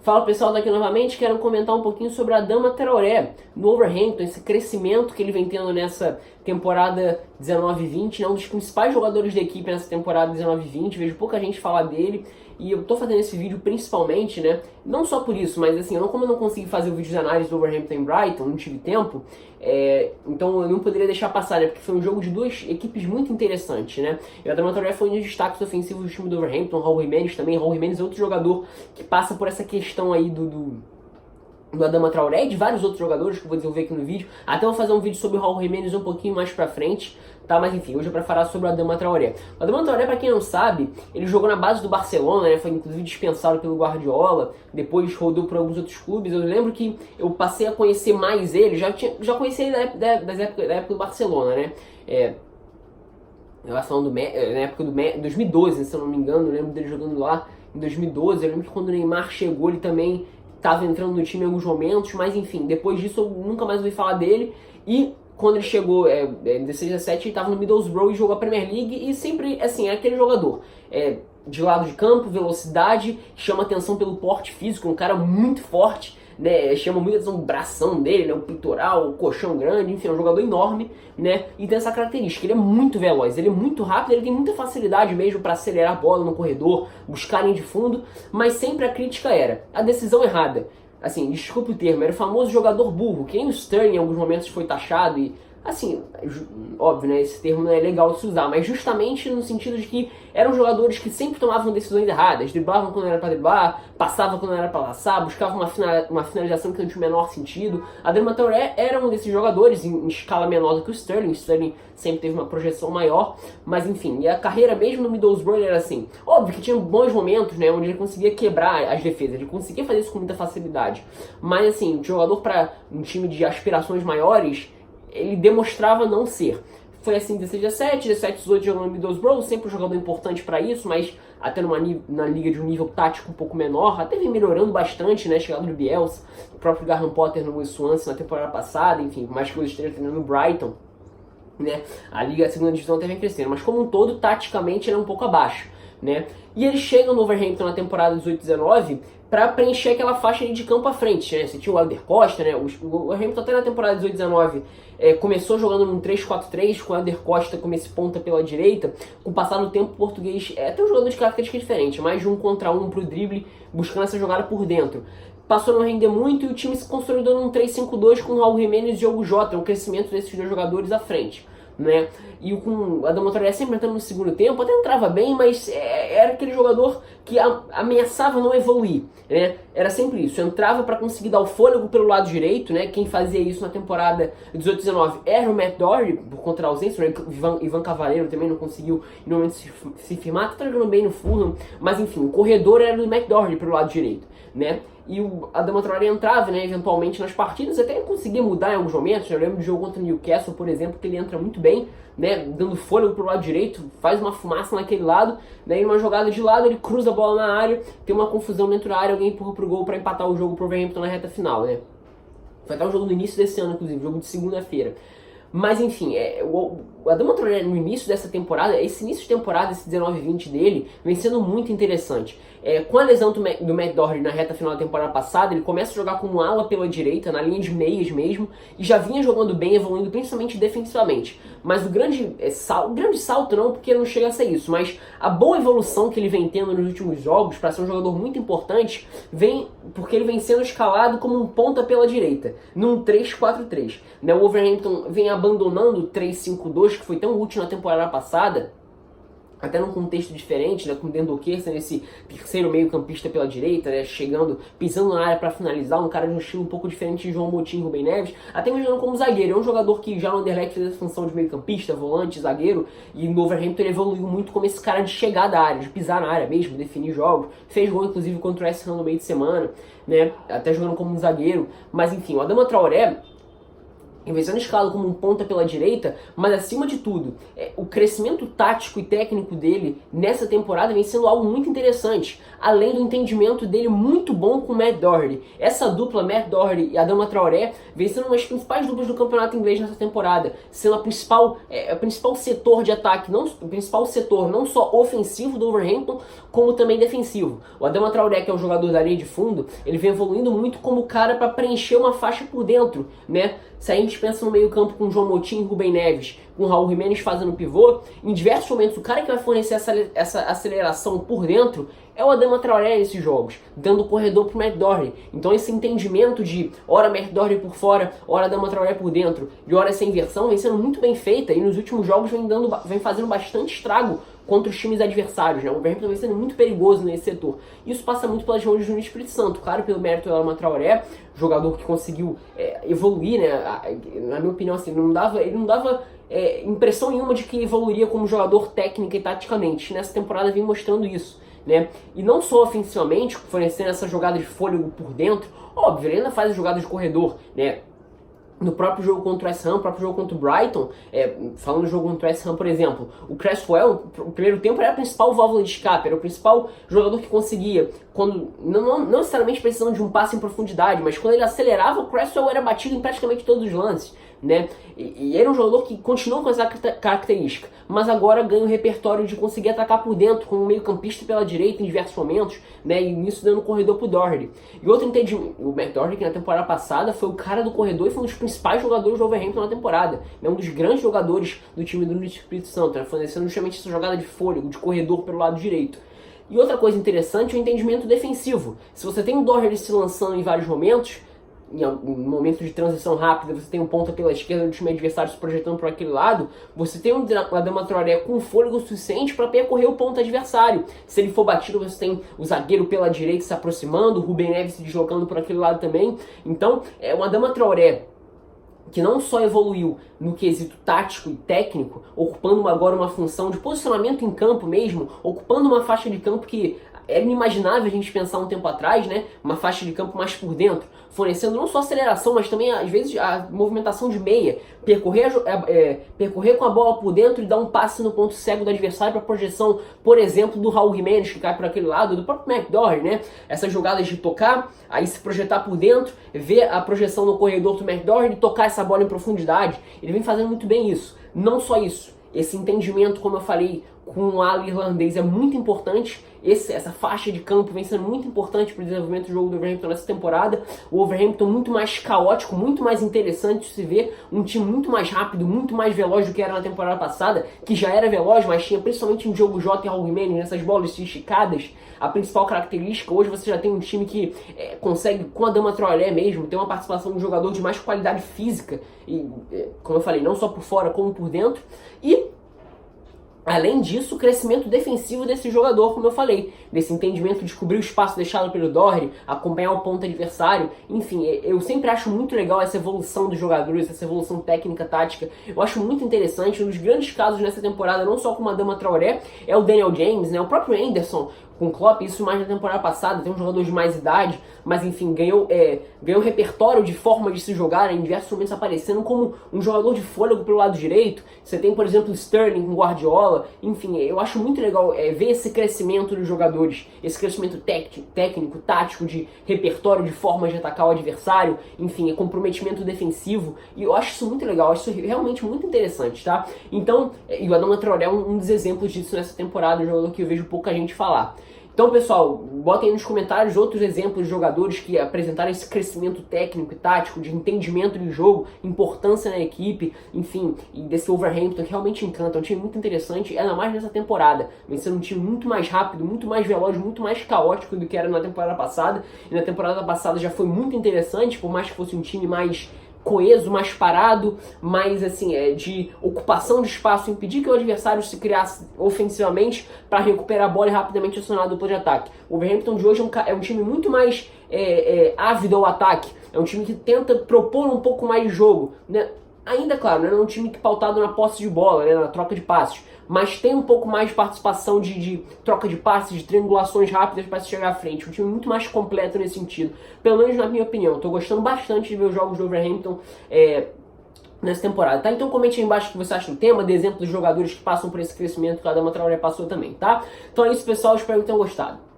Fala pessoal, daqui novamente, quero comentar um pouquinho sobre a Adama Traoré no Wolverhampton, esse crescimento que ele vem tendo nessa temporada 19-20, né? Um dos principais jogadores da equipe nessa temporada 19-20, vejo pouca gente falar dele, e eu tô fazendo esse vídeo principalmente, né, não só por isso, mas assim, como eu não consegui fazer o vídeo de análise do Wolverhampton e Brighton, não tive tempo, então eu não poderia deixar passar, né, porque foi um jogo de duas equipes muito interessantes, né, e a Adama Traoré foi um dos destaques ofensivos do time do Wolverhampton, Raul Jimenez também, Raul Jimenez é outro jogador que passa por essa questão aí do Adama Traoré e de vários outros jogadores que eu vou desenvolver aqui no vídeo. Até vou fazer um vídeo sobre o Raul Jimenez um pouquinho mais pra frente, tá? Mas enfim, hoje é pra falar sobre o Adama Traoré. O Adama Traoré, pra quem não sabe, ele jogou na base do Barcelona, né? Foi inclusive dispensado pelo Guardiola, depois rodou por alguns outros clubes. Eu lembro que eu passei a conhecer mais ele, já conheci ele da época do Barcelona, né? Eu falando na época do 2012, se eu não me engano, eu lembro dele jogando lá em 2012. Eu lembro que quando o Neymar chegou, ele também estava entrando no time em alguns momentos, mas enfim, depois disso eu nunca mais ouvi falar dele. E quando ele chegou em 16-17, ele estava no Middlesbrough e jogou a Premier League, e sempre, assim, é aquele jogador de lado de campo, velocidade, chama atenção pelo porte físico, um cara muito forte, né, chama muita atenção o bração dele, né, o peitoral, o colchão grande, enfim, é um jogador enorme, né, e tem essa característica, ele é muito veloz, ele é muito rápido, ele tem muita facilidade mesmo para acelerar a bola no corredor, buscar linha de fundo, mas sempre a crítica era a decisão errada. Assim, desculpa o termo, era o famoso jogador burro, que nem o Sterling em alguns momentos foi taxado e, assim, óbvio, né, esse termo não é legal de se usar, mas justamente no sentido de que eram jogadores que sempre tomavam decisões erradas, driblavam quando era para driblar, passavam quando era para passar, buscavam uma finalização que não tinha o menor sentido. A Adama Traoré era um desses jogadores em escala menor do que o Sterling sempre teve uma projeção maior, mas enfim, e a carreira mesmo no Middlesbrough era assim, óbvio que tinha bons momentos, né, onde ele conseguia quebrar as defesas, ele conseguia fazer isso com muita facilidade, mas assim, um jogador para um time de aspirações maiores, ele demonstrava não ser. Foi assim 16-17, 17-18 jogando no Middlesbrough, sempre um jogador importante para isso, mas até na liga de um nível tático um pouco menor, até vem melhorando bastante, né, chegado do Bielsa, o próprio Graham Potter no Swansea na temporada passada, enfim, mais que o esteja treinando no Brighton, né, a segunda divisão até vem crescendo, mas como um todo, taticamente ele é um pouco abaixo, né, e ele chega no Wolverhampton na temporada 18-19 para preencher aquela faixa de campo à frente, né? Você tinha o Helder Costa, né? O Wolverhampton até na temporada 18-19 começou jogando num 3-4-3 com o Helder Costa como esse ponta pela direita. Com o passar do tempo, o português até um jogador de característica diferente, mais de 1 contra 1 pro drible, buscando essa jogada por dentro. Passou a não render muito e o time se consolidou num 3-5-2 com o Raul Jimenez e o Diogo Jota, o crescimento desses dois jogadores à frente, né? E com a Adama Traoré sempre entrando no segundo tempo, até entrava bem, mas era aquele jogador que ameaçava não evoluir, né? Era sempre isso, entrava para conseguir dar o fôlego pelo lado direito, né? Quem fazia isso na temporada 18-19 era o Matt Doherty, por conta da ausência, né? Ivan Cavaleiro também não conseguiu no momento se firmar, tá jogando bem no Fulham, mas enfim, o corredor era do Matt Doherty pelo lado direito, né? E a Adama Traoré entrava, né, eventualmente nas partidas, até conseguia mudar em alguns momentos. Eu lembro do jogo contra o Newcastle, por exemplo, que ele entra muito bem, né, dando fôlego pro lado direito, faz uma fumaça naquele lado, né, e uma jogada de lado, ele cruza a bola na área, tem uma confusão dentro da área, alguém empurra pro gol para empatar o jogo pro Wolverhampton na reta final, né. Foi até um jogo no início desse ano, inclusive, jogo de segunda-feira. Mas enfim, o Adama Traoré no início dessa temporada, esse início de temporada, esse 19-20 dele, vem sendo muito interessante. Com a lesão do Matt Doherty na reta final da temporada passada, ele começa a jogar como ala pela direita, na linha de meias mesmo, e já vinha jogando bem, evoluindo principalmente defensivamente. Mas o grande salto não, porque não chega a ser isso, mas a boa evolução que ele vem tendo nos últimos jogos, para ser um jogador muito importante, vem porque ele vem sendo escalado como um ponta pela direita, num 3-4-3. Né? O Wolverhampton vem abandonando o 3-5-2, que foi tão útil na temporada passada, até num contexto diferente, né, com o Dendoquerça nesse terceiro meio campista pela direita, né, chegando, pisando na área para finalizar, um cara de um estilo um pouco diferente de João Moutinho e Rubem Neves, até imaginando como zagueiro. É um jogador que já no Anderlecht fez a função de meio campista, volante, zagueiro, e no Wolverhampton ele evoluiu muito como esse cara de chegar da área, de pisar na área mesmo, definir jogos, fez gol inclusive contra o West Ham no meio de semana, né, até jogando como um zagueiro, mas enfim, o Adama Traoré, em vez de sendo escalado como um ponta pela direita, mas acima de tudo, o crescimento tático e técnico dele nessa temporada vem sendo algo muito interessante, além do entendimento dele muito bom com o Matt Doherty. Essa dupla, Matt Doherty e Adama Traoré, vem sendo uma das principais duplas do campeonato inglês nessa temporada, sendo o principal setor de ataque, o principal setor não só ofensivo do Wolverhampton, como também defensivo. O Adama Traoré, que é um jogador da linha de fundo, ele vem evoluindo muito como cara para preencher uma faixa por dentro, né? Se a gente pensa no meio campo com João Moutinho e Rubem Neves, com Raul Jimenez fazendo pivô, em diversos momentos o cara que vai fornecer essa aceleração por dentro é o Adama Traoré nesses jogos, dando corredor pro Matt Doherty. Então esse entendimento de hora Matt Doherty por fora, hora Adama Traoré por dentro, e hora essa inversão vem sendo muito bem feita, e nos últimos jogos vem fazendo bastante estrago contra os times adversários, né? O Wolverhampton vem sendo muito perigoso nesse setor. Isso passa muito pelas mãos do Espírito Santo, claro, pelo mérito do Adama Traoré, jogador que conseguiu evoluir, né? Na minha opinião, assim, ele não dava impressão nenhuma de que evoluiria como jogador técnica e taticamente. Nessa temporada vem mostrando isso, né? E não só ofensivamente, fornecendo essa jogada de fôlego por dentro, óbvio, ele ainda faz jogadas de corredor, né? No próprio jogo contra o West Ham, no próprio jogo contra o Brighton, falando do jogo contra o West Ham, por exemplo, o Cresswell, no primeiro tempo, era a principal válvula de escape, era o principal jogador que conseguia, quando não necessariamente precisando de um passe em profundidade, mas quando ele acelerava, o Cresswell era batido em praticamente todos os lances, né? E era um jogador que continuou com essa característica, mas agora ganha o repertório de conseguir atacar por dentro, como meio campista pela direita em diversos momentos, né? E nisso dando corredor pro Doherty. E outro entendimento, o Matt Doherty, que na temporada passada foi o cara do corredor e foi um dos principais jogadores do Wolverhampton na temporada, né? Um dos grandes jogadores do time do Espírito Santo, né? Fornecendo justamente essa jogada de fôlego, de corredor pelo lado direito. E outra coisa interessante é o entendimento defensivo. Se você tem o Doherty se lançando em vários momentos, em um momento de transição rápida, você tem um ponta pela esquerda do time adversário se projetando para aquele lado, você tem um Adama Traoré com fôlego suficiente para percorrer o ponto adversário. Se ele for batido, você tem o zagueiro pela direita se aproximando, o Rubem Neves se deslocando por aquele lado também. Então, o Adama Traoré, que não só evoluiu no quesito tático e técnico, ocupando agora uma função de posicionamento em campo mesmo, ocupando uma faixa de campo que era inimaginável a gente pensar um tempo atrás, né? Uma faixa de campo mais por dentro, fornecendo não só aceleração, mas também, às vezes, a movimentação de meia, percorrer com a bola por dentro e dar um passe no ponto cego do adversário para projeção, por exemplo, do Raul Jimenez, que cai por aquele lado, do próprio Matt Doherty, né? Essas jogadas de tocar, aí se projetar por dentro, ver a projeção no corredor do Matt Doherty e tocar essa bola em profundidade. Ele vem fazendo muito bem isso. Não só isso, esse entendimento, como eu falei, com o ala irlandês é muito importante. Essa faixa de campo vem sendo muito importante para o desenvolvimento do jogo do Wolverhampton nessa temporada. O Wolverhampton muito mais caótico, muito mais interessante de se ver, um time muito mais rápido, muito mais veloz do que era na temporada passada, que já era veloz, mas tinha principalmente um Diogo Jota e Raul Jimenez nessas bolas esticadas. A principal característica, hoje você já tem um time que consegue, com a Adama Traoré mesmo, ter uma participação de um jogador de mais qualidade física, e como eu falei, não só por fora como por dentro, e além disso, o crescimento defensivo desse jogador, como eu falei, desse entendimento de cobrir o espaço deixado pelo Doherty, acompanhar o ponto adversário, enfim, eu sempre acho muito legal essa evolução dos jogadores, essa evolução técnica, tática, eu acho muito interessante. Um dos grandes casos nessa temporada, não só com a Adama Traoré, é o Daniel James, né, o próprio Anderson, com o Klopp, isso mais na temporada passada, tem um jogador de mais idade, mas enfim, ganhou repertório de forma de se jogar, né, em diversos momentos aparecendo como um jogador de fôlego pelo lado direito. Você tem, por exemplo, o Sterling com Guardiola, enfim, eu acho muito legal ver esse crescimento dos jogadores, esse crescimento técnico, tático, de repertório, de formas de atacar o adversário, enfim, comprometimento defensivo, e eu acho isso muito legal, eu acho isso realmente muito interessante, tá? Então, e o Adama Traoré é um dos exemplos disso nessa temporada, um jogador que eu vejo pouca gente falar. Então, pessoal, botem aí nos comentários outros exemplos de jogadores que apresentaram esse crescimento técnico e tático, de entendimento de jogo, importância na equipe, enfim, e desse Wolverhampton que realmente encanta. É um time muito interessante, ainda mais nessa temporada. Vem sendo um time muito mais rápido, muito mais veloz, muito mais caótico do que era na temporada passada. E na temporada passada já foi muito interessante, por mais que fosse um time mais coeso, mais parado, mais assim, de ocupação de espaço, impedir que o adversário se criasse ofensivamente para recuperar a bola e rapidamente acionar a dupla de ataque. O Wolverhampton de hoje é um time muito mais ávido ao ataque, é um time que tenta propor um pouco mais de jogo, né? Ainda, claro, não é um time que pautado na posse de bola, né, na troca de passes, mas tem um pouco mais de participação de troca de passes, de triangulações rápidas para se chegar à frente. Um time muito mais completo nesse sentido, pelo menos na minha opinião. Estou gostando bastante de ver os jogos do Wolverhampton. nessa temporada, tá? Então comente aí embaixo o que você acha do tema, de exemplo dos jogadores que passam por esse crescimento que a Adama Traoré passou também, tá? Então é isso, pessoal, espero que tenham gostado.